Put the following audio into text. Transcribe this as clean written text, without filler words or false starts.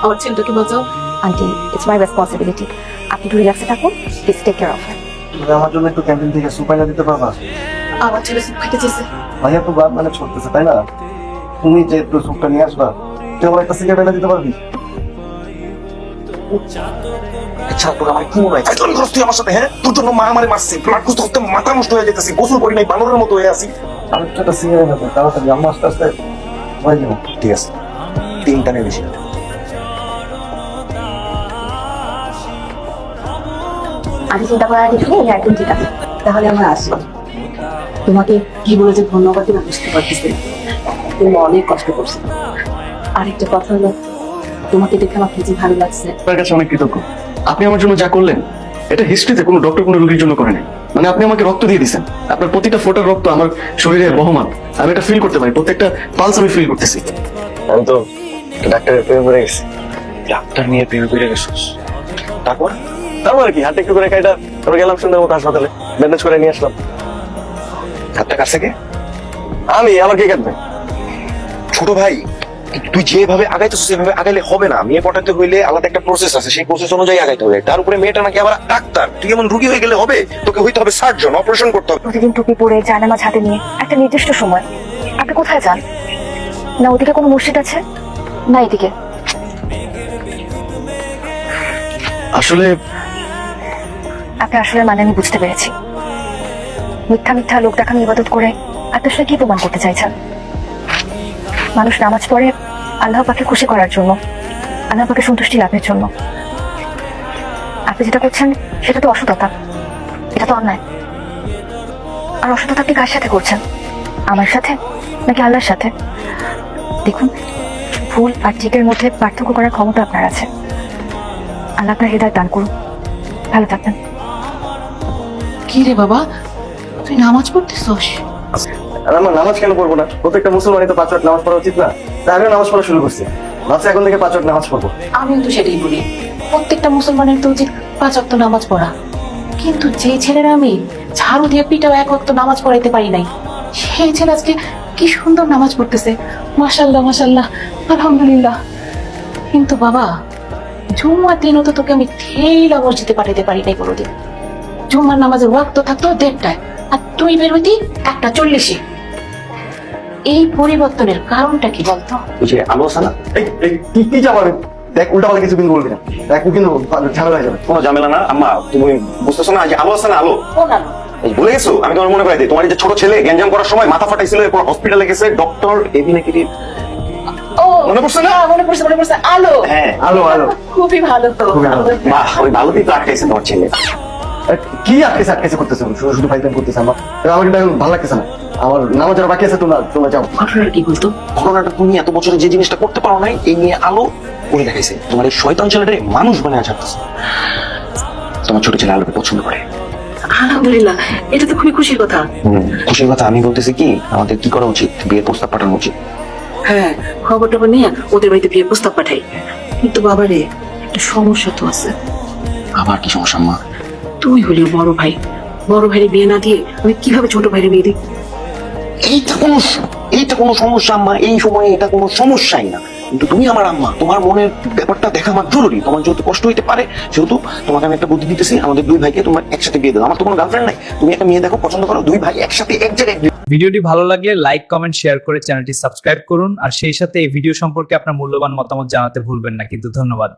আমার ছেলেটাকে বাঁচাও। Aunty, it's my responsibility. আপনি একটু রিল্যাক্সে থাকুন, please take care of him. তুমি আমার জন্য একটু ক্যান্টিন থেকে সুপ এনে দিতে পারবা? আমার ছেলে সুপ খেতে চেয়েছে। ভাইয়া তো বাদ মানে করতেছে, তাই না? তুমি যে একটু সুপটা নিয়ে আসবা, তুই আমার একটা সিগারেট এনে দিতে পারবি? আচ্ছা তোর আমার কি মনে হয় তুই করছিস তুই আমার সাথে? হ্যাঁ, তোর জন্য মা আমারে মারছে, ব্লাড কুস্ত করতে মাথা নষ্ট হয়ে যেতেছি, গোসল করি নাই, বানরের মতো হয়ে আছি। আমি তো একটা সিগারেট এনে তাড়াতাড়ি আম্মা আস্তে আস্তে হয়ে যাবো। ঠিক আছে, 3টা নেই বেশি। আগে চিন্তা করার কিছু নেই, একদম ঠিক আছে। তাহলে আমরা আসি। তোমাকে কি বলে যে ধন্যবাদ দিতে বুঝতে পারতেছি না। তুমি অনেক কষ্ট করছো। আরেকটা কথা হলো, তোমাকে দেখে আমার কি যে ভালো লাগছে। আপনার কাছে অনেক কৃতজ্ঞ। আপনি আমার জন্য যা করলেন এটা হিস্ট্রিতে কোনো ডক্টর কোনো রোগীর জন্য করে নাই। মানে আপনি আমাকে রক্ত দিয়ে দিয়েছেন, আপনার প্রতিটা ফোঁটার রক্ত আমার শরীরে বহমান। আমি এটা ফিল করতে পারি, প্রত্যেকটা পালস আমি ফিল করতেছি। আমি তো ডাক্তারের প্রেমে পড়ে গেছি। ডাক্তার নিয়ে প্রেমে পড়ে গেছিস? তারপর তারপর কি হাতে একটু করে খাইটা তারপর গেলাম সুন্দর মতো হাসপাতালে, ব্যান্ডেজ করে নিয়ে আসলাম। হাতটা কাছে কে? আমি আমার কে কাটবে? ছোট ভাই, তুই যেভাবে আগাইতেছিস সেভাবে আগাইলে হবে না। মেয়ে পটাতে হইলে আলাদা একটা প্রসেস আছে, সেই প্রসেস অনুযায়ী আগাইতে হবে। তার উপরে মেয়েটা নাকি আবার ডাক্তার। তুই এমন রুগী হয়ে গেলে হবে? তোকে হইতে হবে সার্জন, অপারেশন করতে হবে। প্রতিদিন টুপি পরে জানামাজ হাতে নিয়ে একটা নির্দিষ্ট সময় আপনি কোথায় যান? না ওদিকে কোনো মসজিদ আছে, না এদিকে? আসলে আপনি আসলে মানে আমি বুঝতে পেরেছি। মিথ্যা মিথ্যা লোক দেখানো ইবাদত করে আপনি আসলে কি প্রমাণ করতে চাইছেন? মানুষ নামাজ পড়ে আল্লাহ পাকে খুশি করার জন্য, আল্লাহ পাকে সন্তুষ্টি লাভের জন্য। আপনি যেটা করছেন সেটা তো অসততা, এটা তো অন্যায়। আর অসততা আপনি কার সাথে করছেন? আমার সাথে নাকি আল্লাহর সাথে? দেখুন, ভুল আর ঠিকের মধ্যে পার্থক্য করার ক্ষমতা আপনার আছে। আল্লাহ আপনার হৃদয় দান করুন। ভালো থাকবেন। কি রে বাবা, তুই নামাজ পড়তেছস? আর আমার নামাজ কেন পড়বো না? প্রত্যেকটা মুসলমানই তো 5 ওয়াক্ত নামাজ পড়া উচিত না? তাই আমিও নামাজ পড়া শুরু করছি। ভাবছি এখন থেকে 5 ওয়াক্ত নামাজ পড়বো। আমিও তো সেটাই বলি, প্রত্যেকটা মুসলমানের তো উচিত 5 ওয়াক্ত নামাজ পড়া। কিন্তু যে ছেলেরা আমি ঝাড়ু দিয়ে পিটাও 1 ওয়াক্ত নামাজ পড়াইতে পারি নাই, সেই ছেলে আজকে কি সুন্দর নামাজ পড়তেছে। মাশাআল্লাহ মাশাআল্লাহ, আলহামদুলিল্লাহ। কিন্তু বাবা, জুম্মার দিনও তো তোকে আমি ঠেলা মসজিদে পাঠাইতে পারি নাই কোনোদিন। জুম্মার নামাজের ওয়াক্ত থাকতো 1:30টায়, আর তুই বের হইতি 1:40-এ। এই পরিবর্তনের কারণটা কি বলতো? ওই যে আলোচনা, কি যাবে? দেখ উল্টা পাল্টা কিছু কিন্তু বলবি না, দেখ ও কিন্তু ঝামেলা হয়ে যাবে। কোনো ঝামেলা না আম্মা, তুমি বুঝতেছো না যে আলো আছে না? আলো কোন আলো? এই ভুলে গেছো? আমি তোমার মনে করাই দিই, তোমার এই যে ছোট ছেলে গ্যাঞ্জাম করার সময় মাথা ফাটাইছিল, এরপর হসপিটালে গেছে, ডক্টর এবি নাকি ও মনে পড়ছে না? হ্যাঁ, মনে পড়ছে আলো। হ্যাঁ, আলো আলো খুবই ভালো তো। খুবই ভালো। বাহ, ওই ভালোতেই তো আটকাইছে তোমার ছেলে। কি আটকেছে আটকেছে করতেছে, শুধু শুধু ফাইটাম করতেছে। আমার কিন্তু এখন ভালো লাগতেছে না। আমার নামাজ যারা বাকি আছে তোমরা যাও। ঘটনাটা কি বলতো? ঘটনাটা তুমি এত বছরে যে জিনিসটা করতে পারো নাই, এই নিয়ে আলো করে দেখাইছে। তোমার এই শয়তান ছেলেটারে মানুষ বানায় ছাড়তেছে। তোমার ছোট ছেলে আলোকে পছন্দ করে। আলহামদুলিল্লাহ, এটা তো খুবই খুশির কথা। খুশির কথা। আমি বলতেছি কি, আমাদের কি করা উচিত? বিয়ের প্রস্তাব পাঠানো উচিত। হ্যাঁ, খবর টবর নিয়ে ওদের বাড়িতে বিয়ের প্রস্তাব পাঠাই। কিন্তু বাবারে, একটা সমস্যা তো আছে। আবার কি সমস্যা মা? তুই হলি বড় ভাই, বড় ভাইয়ের বিয়ে না দিয়ে আমি কিভাবে ছোট ভাইয়ের বিয়ে দিই? এইটা কোনো সমস্যা আম্মা? এই সময়ে এটা কোনো সমস্যাই না। কিন্তু তুমি আমার আম্মা, তোমার মনের ব্যাপারটা দেখা আমার জরুরি। তোমার যেহেতু কষ্ট হইতে পারে, সেহেতু তোমাকে আমি একটা বুদ্ধি দিতেছি, আমাদের 2 ভাইকে তোমার একসাথে বিয়ে দাও। আমার তো কোনো গার্লফ্রেন্ড নাই, তুমি একটা মেয়ে দেখো, পছন্দ করো, 2 ভাই একসাথে এক জায়গায়। ভিডিওটি ভালো লাগলে লাইক, কমেন্ট, শেয়ার করে চ্যানেলটি সাবস্ক্রাইব করুন। আর সেই সাথে এই ভিডিও সম্পর্কে আপনার মূল্যবান মতামত জানাতে ভুলবেন না কিন্তু। ধন্যবাদ।